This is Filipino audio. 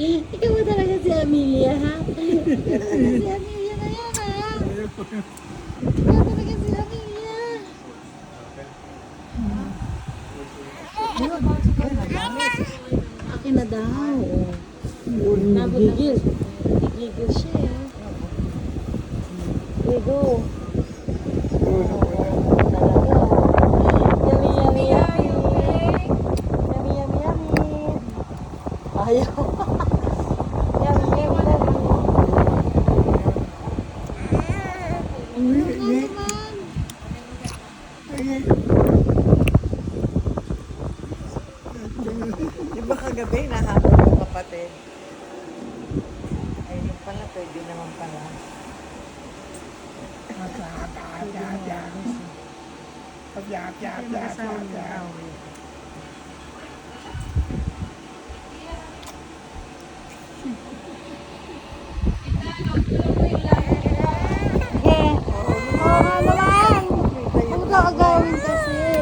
Ikaw ba talaga si Amelia, ha? Ikaw talaga si Amelia na yan, ha? Ikaw talaga si Amelia. Akin na daw. Gigil. Gigil siya, eh. Ego. Yummy, yummy, yummy. Yummy, yummy, yummy. Ayaw. Yummy, yummy, yummy. Di ba kagabi nahabol yung kapatid? Ay, yung pala, pwede naman pala. Oo naman. Huwag ka agawin kasi.